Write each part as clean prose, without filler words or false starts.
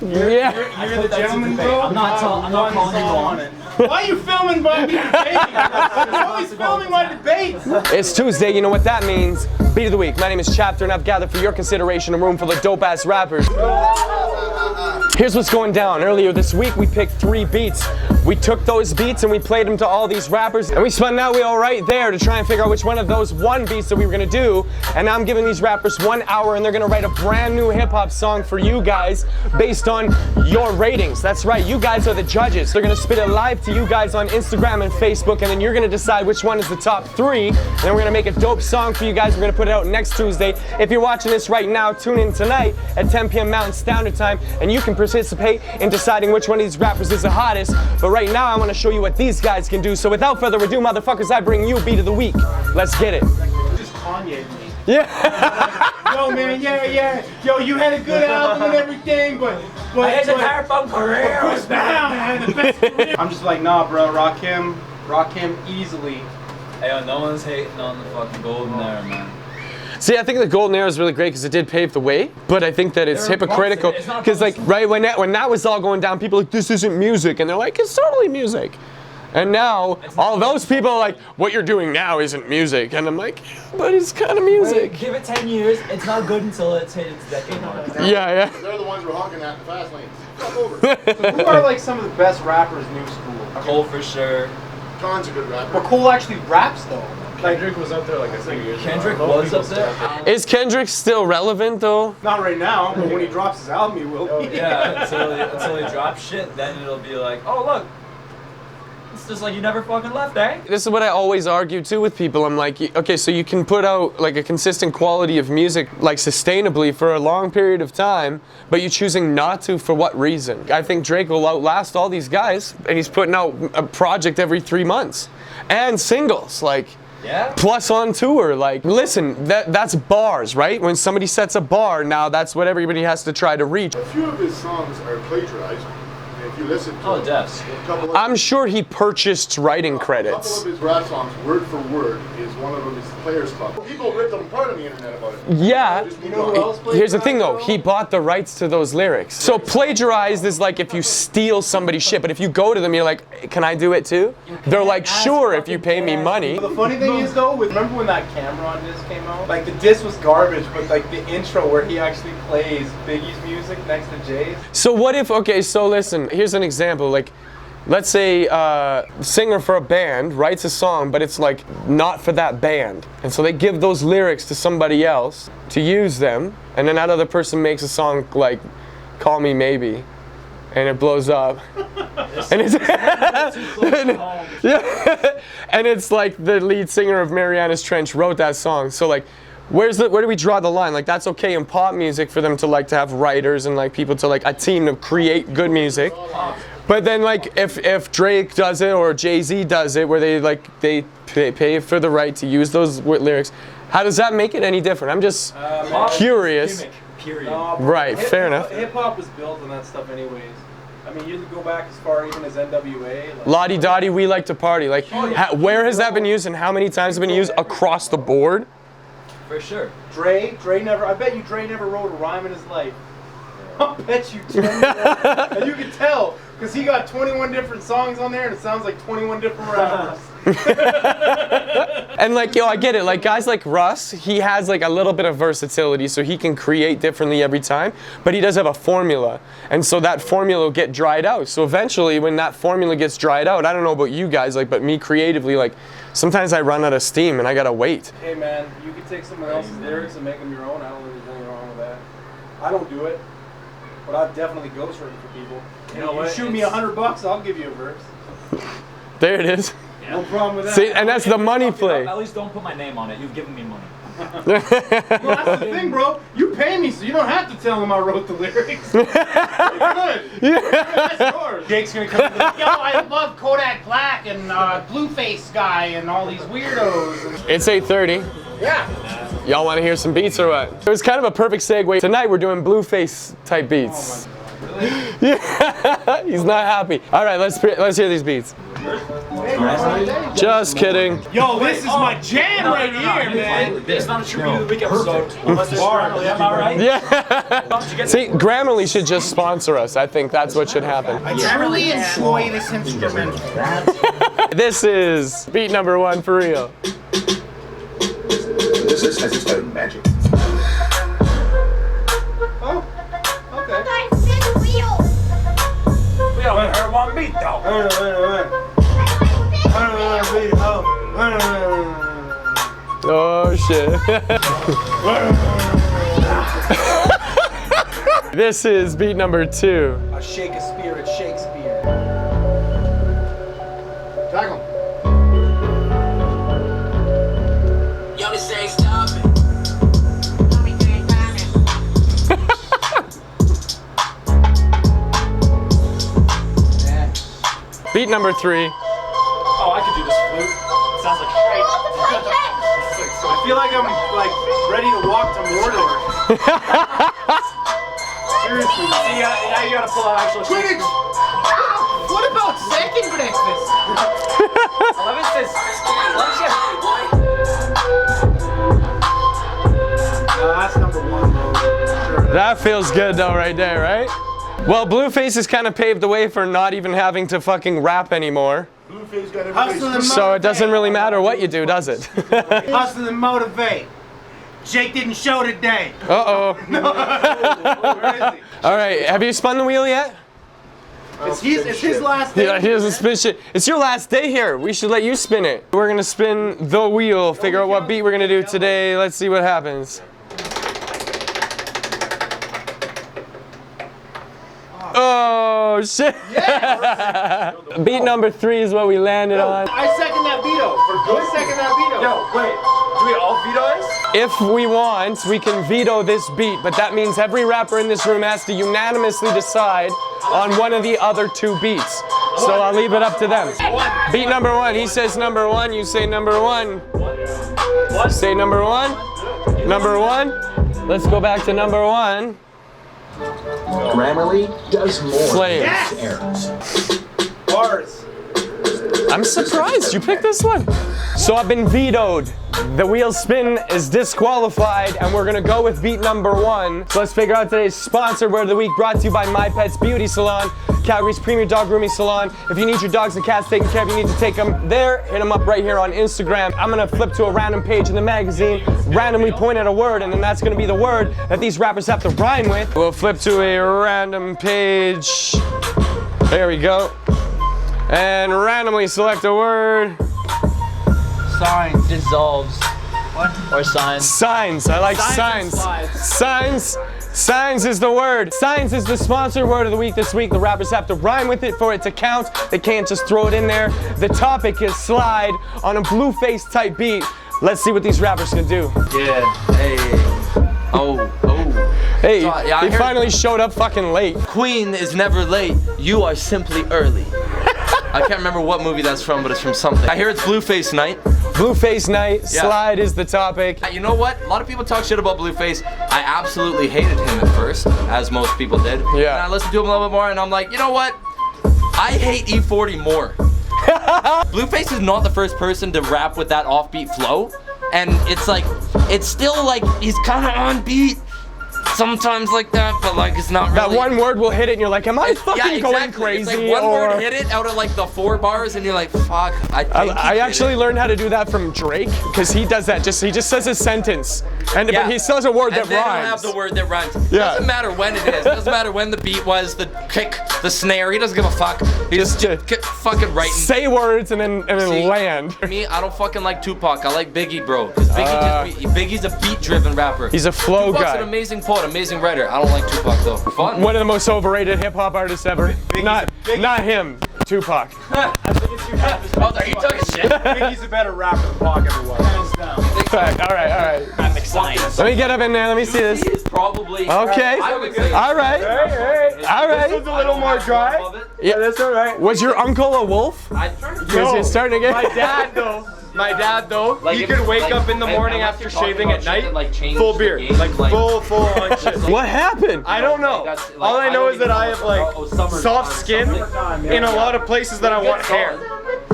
Yeah. You're the gentleman, bro. I'm not calling you on it. Why are you filming my debate? You're always filming my debates. It's Tuesday, you know what that means. Beat of the week. My name is Chapter, and I've gathered for your consideration a room full of dope-ass rappers. Here's what's going down. Earlier this week, we picked 3 beats. We took those beats and we played them to all these rappers, and we spun that wheel right there to try and figure out which one of those beats that we were gonna do. And now I'm giving these rappers 1 hour, and they're gonna write a brand new hip-hop song for you guys based on your ratings. That's right, you guys are the judges. They're gonna spit it live to you guys on Instagram and Facebook, and then you're gonna decide which one is the top 3. And then we're gonna make a dope song for you guys. We're gonna put it out next Tuesday. If you're watching this right now, tune in tonight at 10 p.m. Mountain Standard Time, and you can participate in deciding which one of these rappers is the hottest. But right now, I want to show you what these guys can do. So without further ado, motherfuckers, I bring you Beat of the Week. Let's get it. Just Kanye me. Yeah. Yo, man, yeah. Yo, you had a good album and everything, but His entire fun career was Brown bad. had the best career. I'm just like, nah, bro, rock him easily. Hey, yo, no one's hating on the fucking golden era, man. See, I think the golden era is really great because it did pave the way, but I think that it's There are hypocritical bumps in it. It's not because, like, bumps. right when that was all going down, people were like, this isn't music, and they're like, it's totally music. And now all those people are like, what you're doing now isn't music, and I'm like, yeah, but it's kind of music. Wait, give it 10 years. It's not good until it's hit its decade mark. Yeah. They're the ones who are honking at the fast lanes. Fuck over. So who are like some of the best rappers new school? Cole for sure. Khan's a good rapper. But Cole actually raps though. Kendrick was up there like a few years ago. Kendrick was up there. Is Kendrick still relevant though? Not right now, but when he drops his album, he will. be. Yeah, until he drops shit, then it'll be like, oh look, it's just like you never fucking left, eh? This is what I always argue too with people. I'm like, okay, so you can put out like a consistent quality of music like sustainably for a long period of time, but you're choosing not to for what reason? I think Drake will outlast all these guys, and he's putting out a project every 3 months. And singles, like, Yeah. plus on tour. Like, listen, that's bars, right? When somebody sets a bar, now that's what everybody has to try to reach. A few of his songs are plagiarized. And if you listen to Oh, them, Defs. a couple of, I'm sure he purchased writing a couple credits. of his rap songs, word for word, is one of them is Players Club. People ripped them apart on the internet about it. Yeah. Just You moved know on. who else Here's the thing though, plagiarized, he bought the rights to those lyrics. So plagiarized is like if you steal somebody's shit, but if you go to them, you're like, can I do it too? They're like, sure, if you pay me money. The funny thing is though, remember when that Cameron disc came out? Like the disc was garbage, but like the intro where he actually plays Biggie's music next to Jay's. So what if, okay, so listen, here's an example. Like, let's say a singer for a band writes a song, but it's like not for that band. And so they give those lyrics to somebody else to use them, and then that other person makes a song like Call Me Maybe, and it blows up. And it's yeah. And it's like the lead singer of Mariana's Trench wrote that song. So like, where do we draw the line? Like, that's okay in pop music for them to like to have writers and like people to like a team to create good music. But then like if Drake does it or Jay-Z does it where they pay for the right to use those lyrics, how does that make it any different? I'm just curious. Gimmick, period. Right, fair enough. Hip hop was built on that stuff anyways. I mean, you go back as far even as NWA. Like, Lottie Dottie, we like to party. Like, where has that been used and how many times has it been used across the board? For sure. Dre never. I bet you Dre never wrote a rhyme in his life. I bet you. And you can tell because he got 21 different songs on there, and it sounds like 21 different rappers. And like, yo, I get it. Like guys like Russ, he has like a little bit of versatility, so he can create differently every time. But he does have a formula, and so that formula will get dried out. So eventually, when that formula gets dried out, I don't know about you guys, like, but me creatively, like, sometimes I run out of steam and I gotta wait. Hey man, you can take someone else's lyrics and make them your own. I don't think there's anything wrong with that. I don't do it, but I've definitely ghostwritten for people. You know what? Shoot me $100, I'll give you a verse. There it is. No problem with that. See, and that's the money play. At least don't put my name on it. You've given me money. Well, that's the thing, bro. You pay me, so you don't have to tell them I wrote the lyrics. You're good. That's yours. Jake's gonna come and be like, yo, I love Kodak Black and Blueface guy and all these weirdos. It's 8:30. Yeah. Y'all want to hear some beats or what? It was kind of a perfect segue. Tonight we're doing Blueface type beats. Oh my God. Really? Yeah, he's not happy. All right, let's hear these beats. Just kidding. Yo, this is my jam right here, man. It's not a true beat of the week episode. Unless there's Grammarly, am I right? Yeah. See, Grammarly should just sponsor us. I think that's what should happen. I truly enjoy this instrument. This is beat number 1 for real. This has its own magic. Oh, okay. We only heard one beat though. Oh shit. This is beat number 2. A shake a spirit, Shakespeare. Tag him. Yo, this ain't stopping. Beat number 3. Oh, I could do this flute. Sounds like shit. I feel like I'm ready to walk to Mordor. Seriously. See, now you gotta pull out actual Shakespeare. What about second breakfast? 11 says. That's number 1, bro. Sure. That feels good though right there, right? Well, Blueface has kind of paved the way for not even having to fucking rap anymore. Blueface got Hustle and So it doesn't really matter what you do, does it? Hustle and motivate. Jake didn't show today. Uh-oh. Where is he? All right, have you spun the wheel yet? It's his last day. Yeah, he doesn't spin shit. It's your last day here. We should let you spin it. We're gonna spin the wheel, figure out what beat we're gonna do today. Let's see what happens. Oh shit! Yes! Beat number 3 is what we landed on. I second that veto. For good, second that veto. Yo, wait. Do we all veto this? If we want, we can veto this beat, but that means every rapper in this room has to unanimously decide on one of the other 2 beats. So I'll leave it up to them. Beat number 1. He says number 1. You say number 1. Say number 1. Number 1. Let's go back to number 1. Grammarly does more Flames. than errors. Bars. I'm surprised you picked this one. So I've been vetoed. The wheel spin is disqualified, and we're gonna go with beat number 1. So let's figure out today's sponsor word of the week, brought to you by My Pets Beauty Salon, Calgary's premier dog grooming salon. If you need your dogs and cats taken care of, you need to take them there. Hit them up right here on Instagram. I'm gonna flip to a random page in the magazine, randomly point at a word, and then that's gonna be the word that these rappers have to rhyme with. We'll flip to a random page. There we go. And randomly select a word. Signs. Dissolves. What? Or signs. Signs. I like signs. Signs. Signs is the word. Signs is the sponsored word of the week this week. The rappers have to rhyme with it for it to count. They can't just throw it in there. The topic is slide on a Blueface type beat. Let's see what these rappers can do. Yeah. Hey. Oh. Hey, So, yeah, I he heard- finally showed up fucking late. Queen is never late. You are simply early. I can't remember what movie that's from, but it's from something. I hear it's Blueface night. Blueface night. Yeah. Slide is the topic. You know what? A lot of people talk shit about Blueface. I absolutely hated him at first, as most people did. Yeah. And I listened to him a little bit more, and I'm like, you know what? I hate E40 more. Blueface is not the first person to rap with that offbeat flow, and it's like, it's still like he's kind of on beat. Sometimes like that, but like it's not really. That one word will hit it and you're like, am I fucking going It's crazy? like one or... word hit it out of like the 4 bars, and you're like, fuck. I actually learned how to do that from Drake, because he does that. He just says a sentence, but he says a word that and they don't have rhymes. the word that rhymes. Yeah. Doesn't matter when it is. Doesn't matter when the beat was, the kick, the snare. He doesn't give a fuck. He just fucking writing. Say words and then See, land. Me, I don't fucking like Tupac. I like Biggie, bro. Because Biggie's a beat-driven rapper. He's a flow Tupac's guy. an amazing poet, amazing writer. I don't like Tupac though. Fun. One of the most overrated hip hop artists ever. Not him. Tupac. Are you talking shit? Biggie's a better rapper than Pac ever was. Hands down. Fact. All right. Graphic science. Let me get up in there. Let me see this. Is probably. Okay. I would say. All right. All right. This one's a little more dry. Yeah, that's all right. Was your uncle a wolf? Because you're starting to get. My dad though, he could wake up in the morning after shaving at night, full beard, full on shit. What happened? I don't know. All I know is that I have like soft skin in a lot of places that I want hair.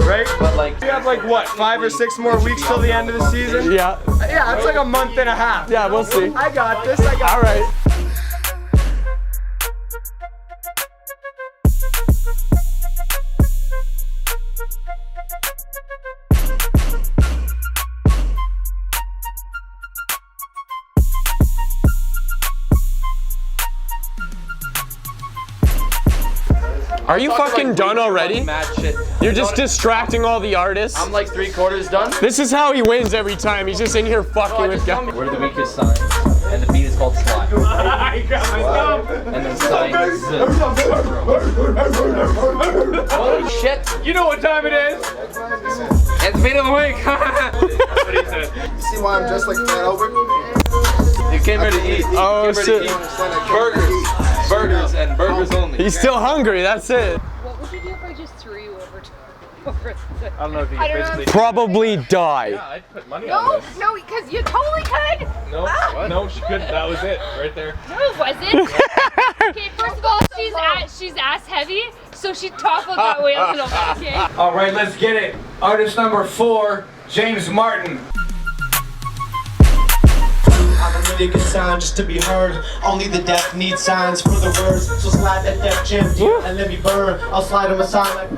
right? But like, We have like what, 5 or 6 more weeks till the end of the season? Yeah. Yeah, it's like a month and a half. Yeah, we'll see. I got this. I got All right. Are you fucking done already? mad shit. You're just distracting all the artists. I'm like 3/4 done. This is how he wins every time. He's just in here fucking with guys. We're the weakest sign, and the beat is called Slide. I got my thumb. And then sign is Holy shit! You know what time it is? It's beat of the week. See why I'm dressed like Fat Albert? You came here to eat. Oh, shit. Burgers and burgers only. He's still hungry, that's it. What would you do if I just threw you over to I don't know if you I can don't know. physically. Probably die. Yeah, I'd put money on No, this. no, because you totally could. No, no, she couldn't. That was it, right there. No, it wasn't. Okay, first of all, she's ass heavy, so she toppled that way a little bit, okay? All right, let's get it. Artist number 4, James Martin. I'm a really good sound just to be heard. Only the deaf need signs for the words. So slide that deaf gym deep and let me burn. I'll slide him a sign like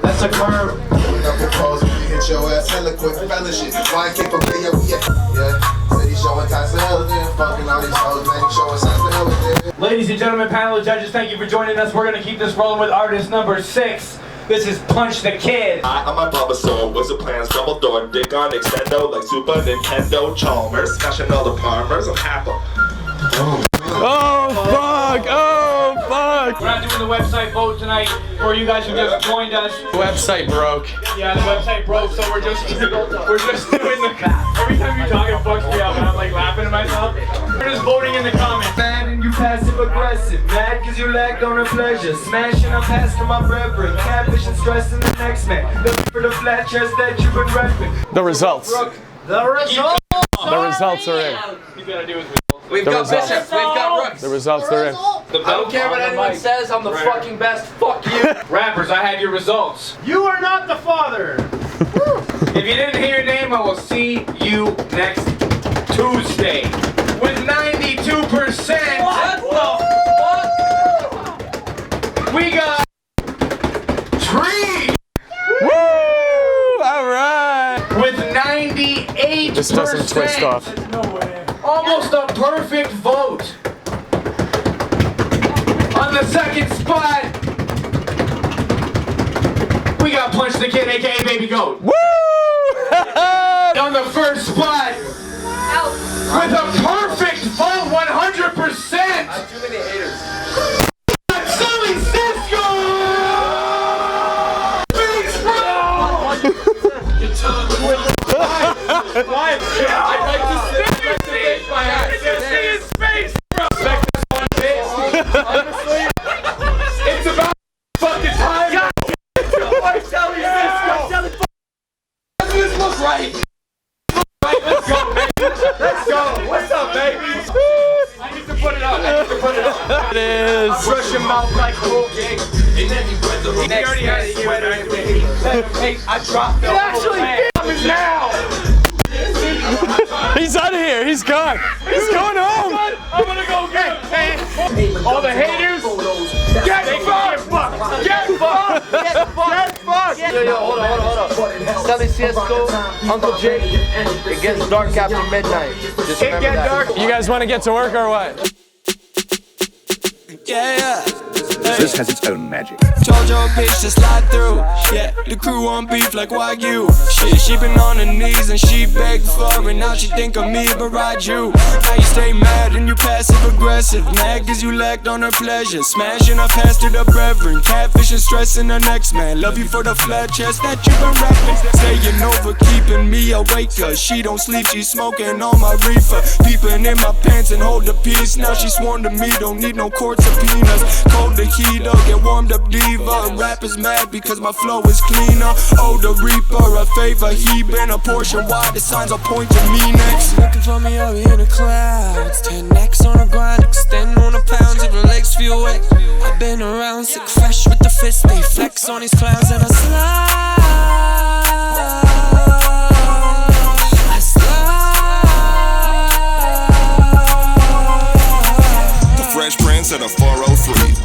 that's a curve. When I propose, you hit your ass hella quick. Fellowship. Why I came from there, yeah. Said he's showing ties to hell, then fucking all these hoes, man. Showing signs to hell, yeah. Ladies and gentlemen, panel of judges, thank you for joining us. We're gonna keep this rolling with artist number 6. This is Punch the Kid. I on my Baba Soul, what's the plans? Dumbledore, dick on extendo, like Super Nintendo, Chalmers, smashing all the Palmers, I'm Apple. Oh, fuck! Oh, fuck! We're not doing the website vote tonight for you guys who just joined us. Website broke. Yeah, the website broke, so we're just doing the. Every time you talk, it fucks me up, and I'm like laughing to myself. We're just voting in the comments. Mad and you passive aggressive. Mad cause you lacked on a pleasure. Smashing up past to my brethren. Catfish and stressing the next man. Looking for the flat chest that you've been repping. The results. The result. The results are in. He's gonna do his. We've got results. Bishop, we've got Rooks. The results are in. I don't care what anyone says, I'm the fucking best. Fuck you. Rappers, I have your results. You are not the father. If you didn't hear your name, I will see you next Tuesday. With 92%. What the fuck? We got Tree Woo! Alright! with 98%. This doesn't twist off. Almost a perfect vote. On the second spot, we got Punch the Kid, aka Baby Goat. Woo! On the first spot, with a perfect vote, 100%. Too many haters. Sully Cisco! Beast Bro! Why? I'd like to face my ass. See his face, bro! Honestly, it's about fucking time. Why Sully Cisco? Doesn't this look right? Right, let's go, baby. Let's go. What's up, baby? I need to put it on. It is. Brush your mouth like Colgate. He already has a sweater. I dropped the whole thing. Now. He's out of here. He's gone. He's going home. I'm gonna go get all the haters. Get fucked. Get fucked. Get fucked. Yo, hold on. Sally Cisco, Uncle Jake. It gets dark after midnight. Just It remember get that. dark. You guys want to get to work or what? Yeah. This has its own magic. Told your bitch to slide through. Yeah, the crew on beef like Wagyu. Shit, she been on her knees and she begged for it. Now she think of me, but ride you. Now you stay mad and you passive aggressive. Mad cause you lacked on her pleasure. Smashing her past to the brethren. Catfish and stressing the next man. Love you for the flat chest that you been rapping. Staying over, keeping me awake. Cause she don't sleep, she smoking on my reefer. Peeping in my pants and hold the peace. Now she sworn to me, don't need no court subpoenas. Cold the heat up, get warmed up diva. Rappers mad because my flow is cleaner. Oh, the reaper, a favor, he been a portion wide. The signs are pointing me next. Looking for me up in the clouds. 10x on the grind, extend on the pounds if the legs feel wet. I've been around, sick fresh with the fist. They flex on these clowns and I slide. a 403.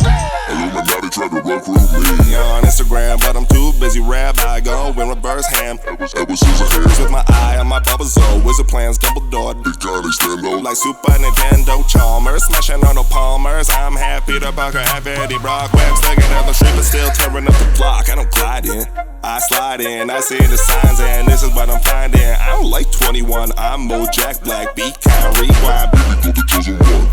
Illuminati tried to recruit me on Instagram, but I'm too busy. Rabbi go in reverse ham. Edward Scissorhands with my eye on my bubble zone. Wizard plans, Dumbledore. Big Johnny Stendo. Like Super Nintendo Chalmers. Smashing on the Palmers. I'm happy to Parker at Eddie Brock. Web slugging down the street, but still tearing up the block. I don't glide in, I slide in. I see the signs, and this is what I'm finding. I don't like 21. I'm Mo Jack Black. Be kind, rewind. Baby, go the chosen one.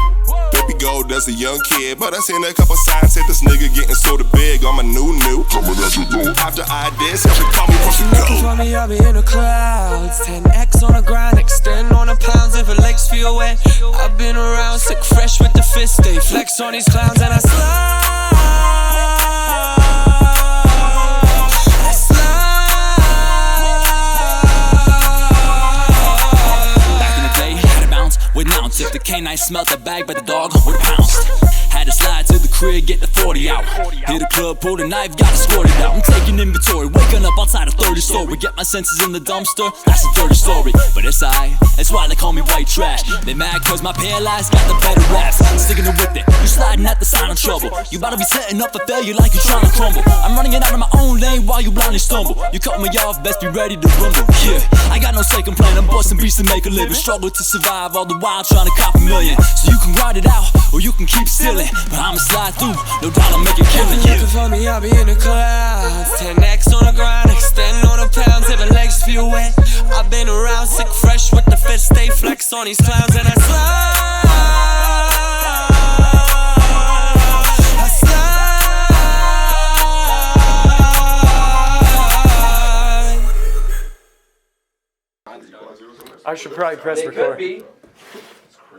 Baby Gold, that's a young kid, but I seen a couple signs said this nigga getting sorta big on my new. Coming at your door. After I did, so she call me push and Looking for me, I'll be in the clouds. 10x on the grind, extend on the pounds if her legs feel wet. I've been around, sick fresh with the fist. They flex on these clowns and I slide. With an ounce, if the canine smelt the bag, but the dog would've pounced. Had to slide to the crib, get the 40 out. Hit the club, pull the knife, got it squirted out. I'm taking inventory, waking up outside a 30 story. Get my senses in the dumpster, that's a dirty story. But it's alright, that's why they call me white trash. They mad cause my paralyzed got the better raps. Sticking it with it, you sliding at the sign of trouble. You about to be setting up for failure like you trying to crumble. I'm running it out of my own lane while you blindly stumble. You cut me off, best be ready to rumble. Yeah, I got no say complain, I'm busting beats to make a living. Struggle to survive all the while trying to cop a million. So you can ride it out, or you can keep stealing. But I'ma slide through, no doubt I'll make it killing. Looking for me, I'll be in the clouds. 10x on the grind, extend on the pounds if her legs feel wet. I've been around, sick fresh with the fist. Stay flex on these clowns and I slide. I I should probably press record. Could be.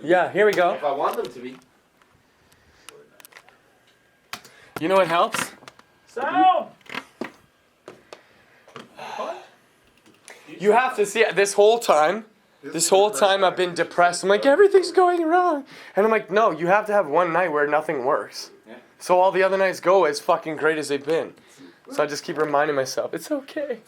Yeah, here we go. If I want them to be. You know what helps? Sound! You have to see it. This whole time I've been depressed. I'm like, everything's going wrong. And I'm like, no, you have to have one night where nothing works. Yeah. So all the other nights go as fucking great as they've been. So I just keep reminding myself, it's okay.